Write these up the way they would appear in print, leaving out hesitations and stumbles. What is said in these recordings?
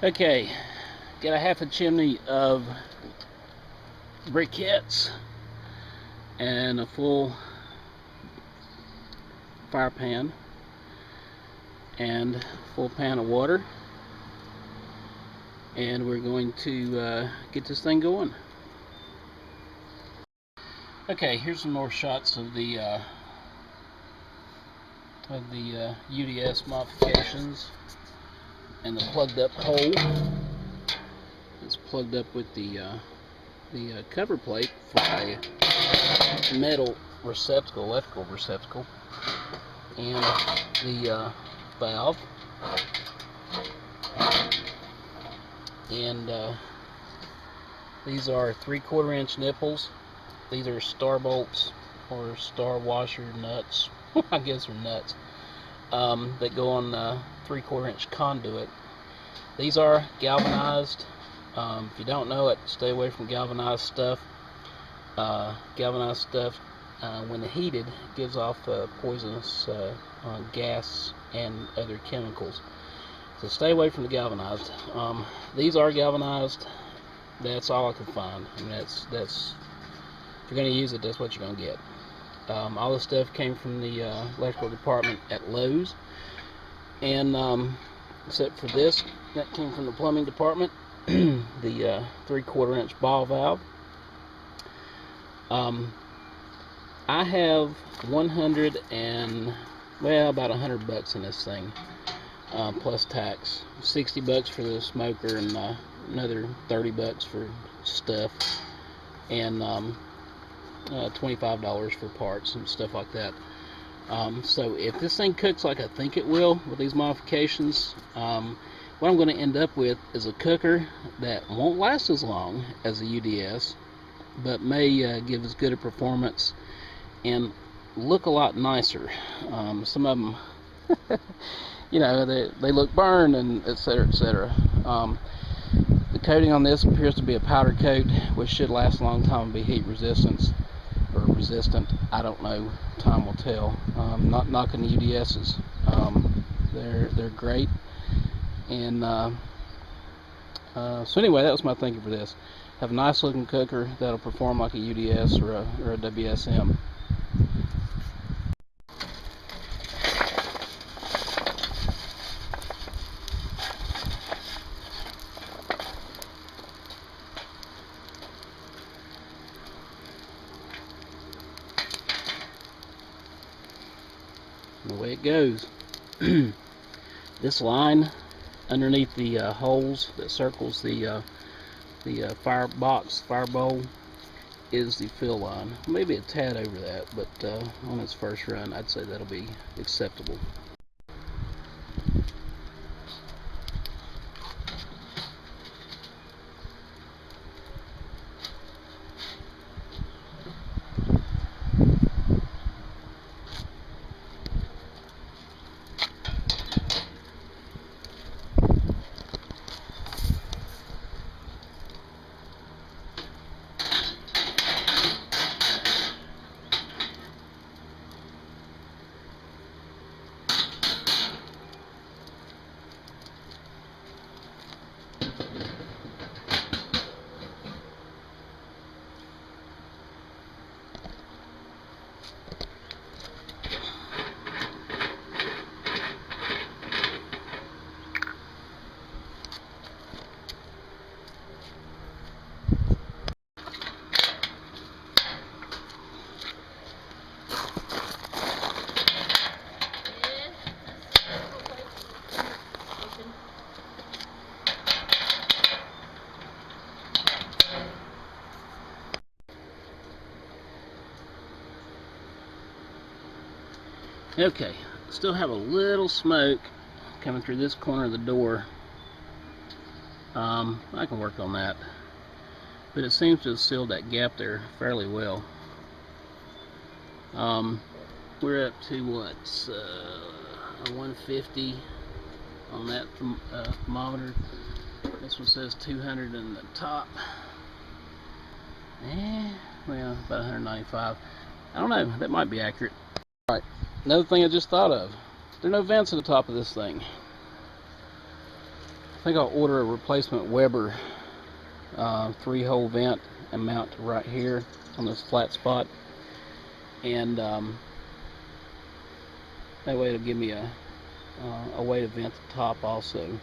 Okay, got a half a chimney of briquettes and a full fire pan and a full pan of water, and we're going to get this thing going. Okay, here's some more shots of the UDS modifications and the plugged up hole. It's plugged up with the cover plate for a metal receptacle, electrical receptacle, and the valve, and these are 3/4 inch nipples. These are star bolts or star washer nuts. I guess they're nuts that go on 3/4 inch conduit. These are galvanized. If you don't know it, stay away from galvanized stuff. Galvanized stuff, when heated, gives off poisonous gas and other chemicals. So stay away from the galvanized. These are galvanized. That's all I could find. I mean, that's if you're going to use it, that's what you're going to get. All this stuff came from the electrical department at Lowe's, and except for this, that came from the plumbing department. The 3/4 inch ball valve. I have about $100 in this thing, plus tax. $60 for the smoker, and another $30 for stuff, and $25 for parts and stuff like that. So if this thing cooks like I think it will with these modifications, what I'm going to end up with is a cooker that won't last as long as the UDS, but may give as good a performance and look a lot nicer. Some of them, you know, they look burned, and etc., etc. The coating on this appears to be a powder coat, which should last a long time and be heat resistant. I don't know. Time will tell. Not knocking the UDSs. They're great. And so anyway, that was my thinking for this. Have a nice looking cooker that'll perform like a UDS or a WSM. The way it goes. This line underneath the holes that circles the fire bowl, is the fill line. Maybe a tad over that, but on its first run, I'd say that'll be acceptable. Okay, still have a little smoke coming through this corner of the door. I can work on that, but it seems to have sealed that gap there fairly well. We're up to what, 150 on that thermometer. This one says 200 in the top. Well, about 195. I don't know, that might be accurate. Alright, another thing I just thought of. There are no vents at the top of this thing. I think I'll order a replacement Weber 3-hole vent and mount right here on this flat spot. And that way it'll give me a way to vent the top also.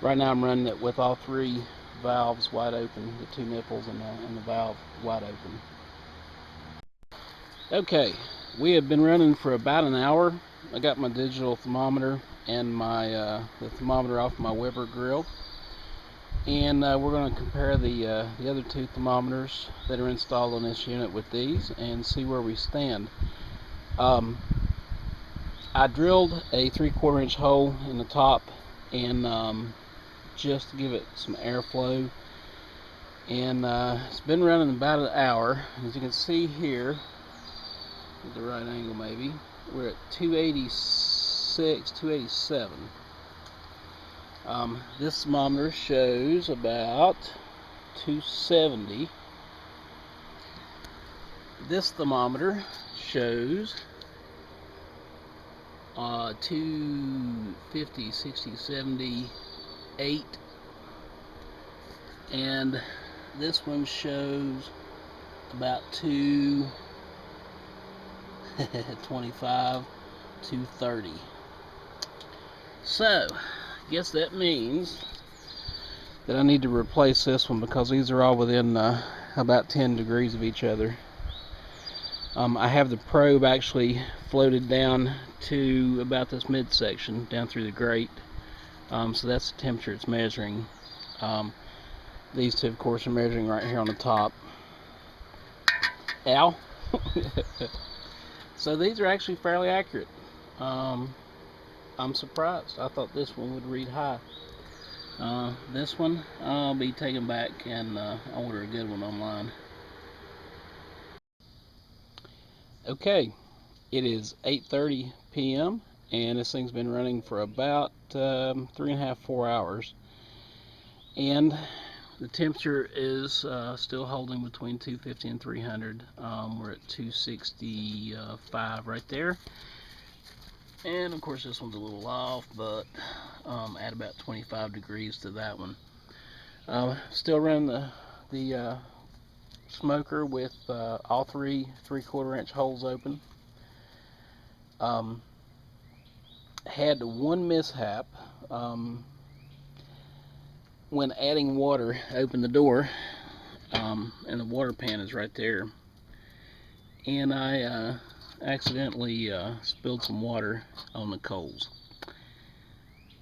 Right now I'm running it with all 3 valves wide open, the 2 nipples and the valve wide open. Okay, we have been running for about an hour. I got my digital thermometer and my the thermometer off my Weber grill, and we're going to compare the other 2 thermometers that are installed on this unit with these and see where we stand. I drilled a 3/4 inch hole in the top and just to give it some airflow, and it's been running about an hour. As you can see here, at the right angle maybe, we're at 286, 287. This thermometer shows about 270. This thermometer shows 250, 60, 78, and this one shows about 225, 230. So I guess that means that I need to replace this one because these are all within about 10 degrees of each other. I have the probe actually floated down to about this midsection down through the grate, so that's the temperature it's measuring. These 2 of course are measuring right here on the top. Ow! So these are actually fairly accurate. I'm surprised. I thought this one would read high. This one I'll be taking back and order a good one online. Okay, it is 8:30 p.m. and this thing's been running for about 3.5, 4 hours, and the temperature is still holding between 250 and 300. We're at 265 right there, and of course this one's a little off, but add about 25 degrees to that one. Still running the smoker with all 3 3/4 inch holes open. Had one mishap when adding water. I opened the door and the water pan is right there, and I accidentally spilled some water on the coals.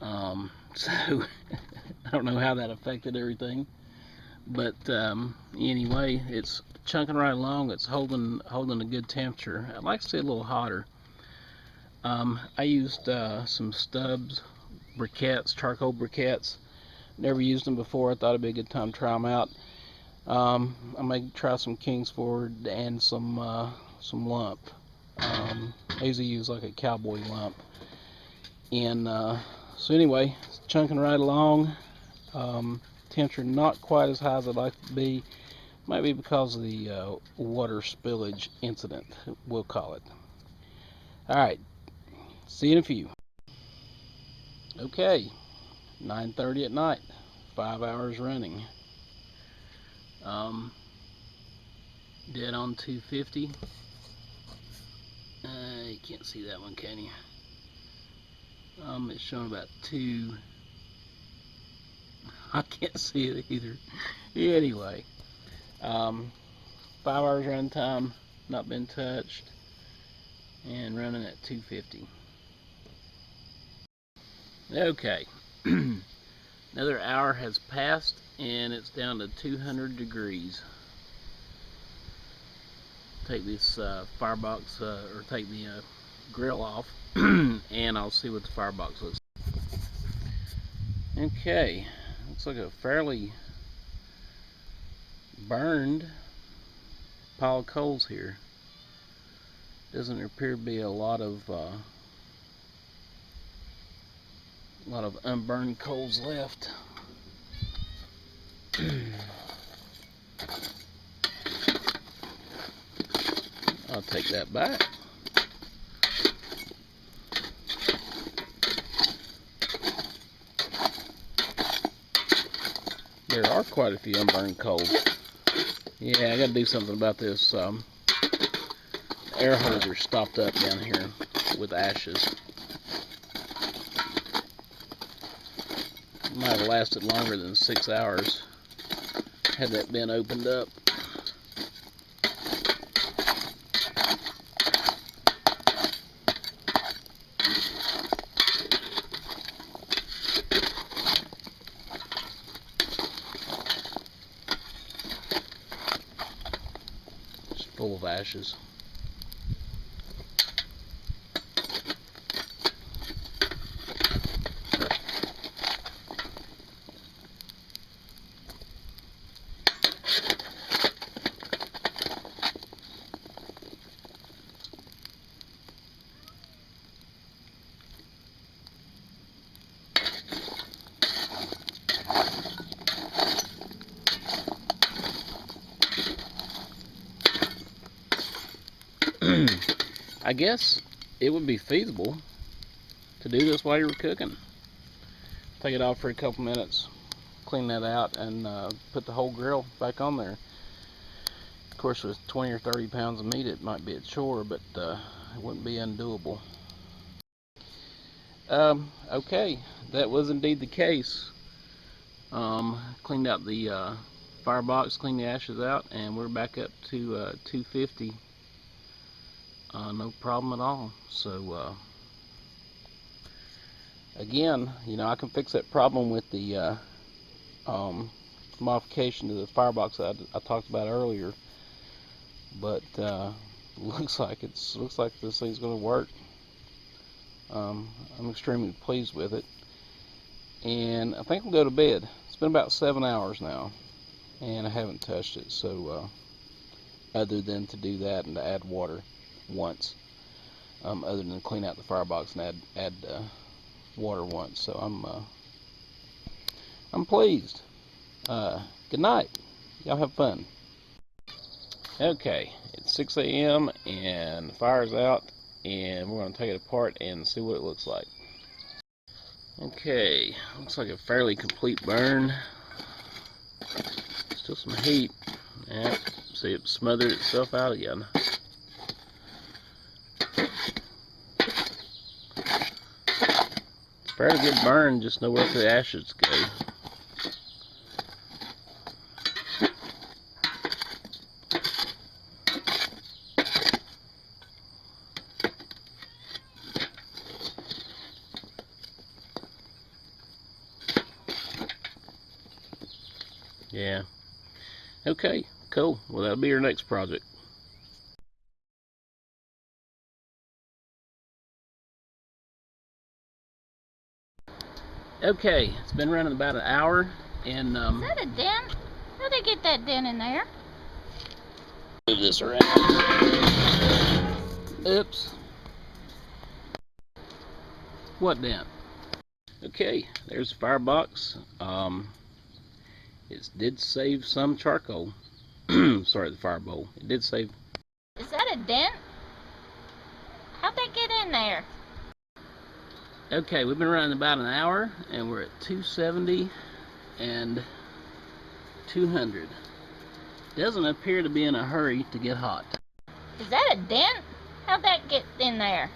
So I don't know how that affected everything, but anyway, it's chunking right along. It's holding a good temperature. I'd like to see it a little hotter. I used some Stubbs briquettes, charcoal briquettes. Never used them before. I thought it'd be a good time to try them out. I may try some Kingsford and some lump. I usually use like a cowboy lump. And so anyway, it's chunking right along. Temperature not quite as high as I'd like it to be. Might be because of the water spillage incident, we'll call it. Alright, see you in a few. Okay, 9:30 at night, 5 hours running. Dead on 250. You can't see that one, can you? It's showing about 2. I can't see it either. Anyway, 5 hours run time, not been touched, and running at 250. Okay, another hour has passed and it's down to 200 degrees. Take this firebox or take the grill off and I'll see what the firebox looks like. Okay, looks like a fairly burned pile of coals here. Doesn't appear to be a lot of unburned coals left. take that back. There are quite a few unburned coals. Yeah, I gotta do something about this. Air holder stopped up down here with ashes. Might have lasted longer than 6 hours had that been opened up. It's full of ashes. I guess it would be feasible to do this while you're cooking. Take it off for a couple minutes, clean that out, and put the whole grill back on there. Of course, with 20 or 30 pounds of meat, it might be a chore, but it wouldn't be undoable. Okay, that was indeed the case. Cleaned out the firebox, cleaned the ashes out, and we're back up to 250. No problem at all. So again, you know, I can fix that problem with the modification to the firebox that I talked about earlier. But looks like this thing's going to work. I'm extremely pleased with it, and I think I'll go to bed. It's been about 7 hours now, and I haven't touched it. So other than to do that and to add water once, other than clean out the firebox and add water once. So I'm pleased. Good night. Y'all have fun. Okay, it's 6 a.m. and the fire's out, and we're going to take it apart and see what it looks like. Okay, looks like a fairly complete burn. Still some heat. Yeah, see, it smothered itself out again. It's a fairly good burn, just nowhere for the ashes to go. Yeah. Okay, cool. Well, that'll be your next project. Okay, it's been running about an hour, and Is that a dent? How'd they get that dent in there? move this around. Oops. What dent? Okay, there's the firebox. It did save some charcoal. Sorry, the fire bowl. It did save. Is that a dent? How'd they get in there? Okay, we've been running about an hour, and we're at 270 and 200. Doesn't appear to be in a hurry to get hot. Is that a dent? How'd that get in there?